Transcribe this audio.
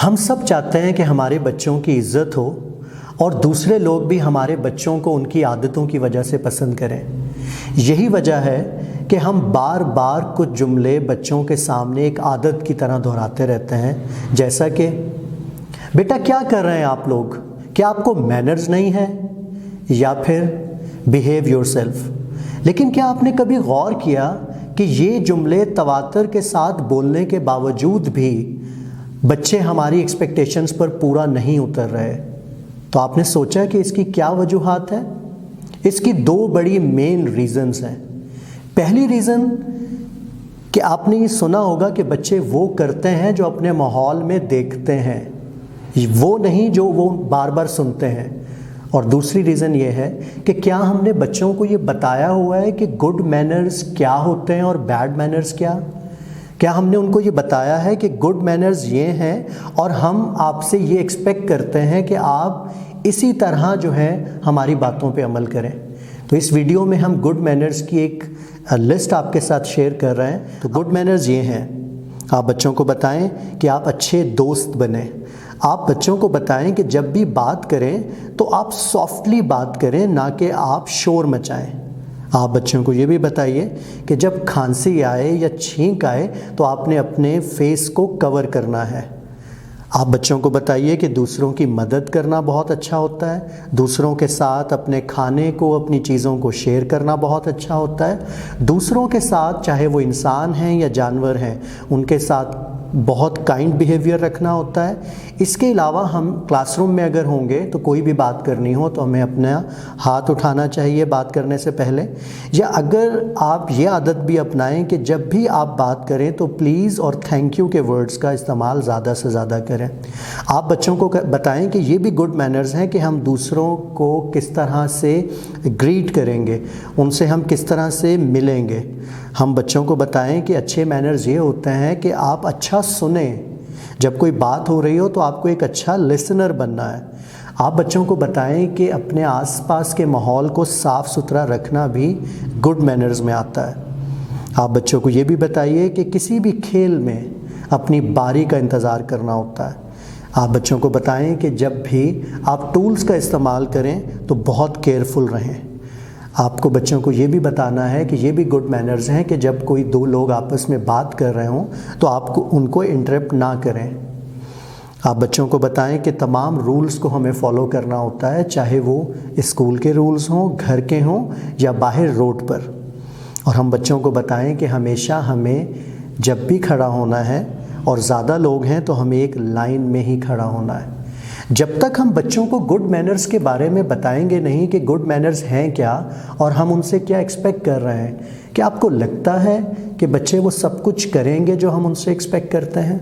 ہم سب چاہتے ہیں کہ ہمارے بچوں کی عزت ہو اور دوسرے لوگ بھی ہمارے بچوں کو ان کی عادتوں کی وجہ سے پسند کریں۔ یہی وجہ ہے کہ ہم بار بار کچھ جملے بچوں کے سامنے ایک عادت کی طرح دہراتے رہتے ہیں، جیسا کہ بیٹا کیا کر رہے ہیں آپ لوگ، کیا آپ کو مینرز نہیں ہیں، یا پھر بیہیو یور سیلف۔ لیکن کیا آپ نے کبھی غور کیا کہ یہ جملے تواتر کے ساتھ بولنے کے باوجود بھی بچے ہماری ایکسپیکٹیشنز پر پورا نہیں اتر رہے؟ تو آپ نے سوچا کہ اس کی کیا وجوہات ہیں؟ اس کی دو بڑی مین ریزنز ہیں۔ پہلی ریزن کہ آپ نے یہ سنا ہوگا کہ بچے وہ کرتے ہیں جو اپنے ماحول میں دیکھتے ہیں، وہ نہیں جو وہ بار بار سنتے ہیں۔ اور دوسری ریزن یہ ہے کہ کیا ہم نے بچوں کو یہ بتایا ہوا ہے کہ گڈ مینرز کیا ہوتے ہیں اور بیڈ مینرز کیا ہم نے ان کو یہ بتایا ہے کہ گڈ مینرز یہ ہیں اور ہم آپ سے یہ ایکسپیکٹ کرتے ہیں کہ آپ اسی طرح جو ہے ہماری باتوں پہ عمل کریں؟ تو اس ویڈیو میں ہم گڈ مینرز کی ایک لسٹ آپ کے ساتھ شیئر کر رہے ہیں۔ تو گڈ مینرز یہ ہیں، آپ بچوں کو بتائیں کہ آپ اچھے دوست بنیں۔ آپ بچوں کو بتائیں کہ جب بھی بات کریں تو آپ سافٹلی بات کریں، نہ کہ آپ شور مچائیں۔ آپ بچوں کو یہ بھی بتائیے کہ جب کھانسی آئے یا چھینک آئے تو آپ نے اپنے فیس کو کور کرنا ہے۔ آپ بچوں کو بتائیے کہ دوسروں کی مدد کرنا بہت اچھا ہوتا ہے، دوسروں کے ساتھ اپنے کھانے کو، اپنی چیزوں کو شیئر کرنا بہت اچھا ہوتا ہے، دوسروں کے ساتھ چاہے وہ انسان ہیں یا جانور ہیں ان کے ساتھ بہت کائنڈ بیہیویئر رکھنا ہوتا ہے۔ اس کے علاوہ ہم کلاس روم میں اگر ہوں گے تو کوئی بھی بات کرنی ہو تو ہمیں اپنا ہاتھ اٹھانا چاہیے بات کرنے سے پہلے، یا اگر آپ یہ عادت بھی اپنائیں کہ جب بھی آپ بات کریں تو پلیز اور تھینک یو کے ورڈز کا استعمال زیادہ سے زیادہ کریں۔ آپ بچوں کو بتائیں کہ یہ بھی گڈ مینرز ہیں کہ ہم دوسروں کو کس طرح سے گریٹ کریں گے، ان سے ہم کس طرح سے ملیں گے۔ ہم بچوں کو بتائیں کہ اچھے مینرز یہ ہوتے ہیں کہ آپ اچھا سنیں، جب کوئی بات ہو رہی ہو تو آپ کو ایک اچھا لسنر بننا ہے۔ آپ بچوں کو بتائیں کہ اپنے آس پاس کے ماحول کو صاف ستھرا رکھنا بھی گڈ مینرز میں آتا ہے۔ آپ بچوں کو یہ بھی بتائیے کہ کسی بھی کھیل میں اپنی باری کا انتظار کرنا ہوتا ہے۔ آپ بچوں کو بتائیں کہ جب بھی آپ ٹولز کا استعمال کریں تو بہت کیئرفل رہیں۔ آپ کو بچوں کو یہ بھی بتانا ہے کہ یہ بھی گڈ مینرز ہیں کہ جب کوئی دو لوگ آپس میں بات کر رہے ہوں تو آپ کو ان کو انٹرپٹ نہ کریں۔ آپ بچوں کو بتائیں کہ تمام رولز کو ہمیں فالو کرنا ہوتا ہے، چاہے وہ اسکول کے رولز ہوں، گھر کے ہوں یا باہر روڈ پر۔ اور ہم بچوں کو بتائیں کہ ہمیشہ ہمیں جب بھی کھڑا ہونا ہے اور زیادہ لوگ ہیں تو ہمیں ایک لائن میں ہی کھڑا ہونا ہے۔ جب تک ہم بچوں کو گڈ مینرز کے بارے میں بتائیں گے نہیں کہ گڈ مینرز ہیں کیا اور ہم ان سے کیا ایکسپیکٹ کر رہے ہیں، کیا آپ کو لگتا ہے کہ بچے وہ سب کچھ کریں گے جو ہم ان سے ایکسپیکٹ کرتے ہیں؟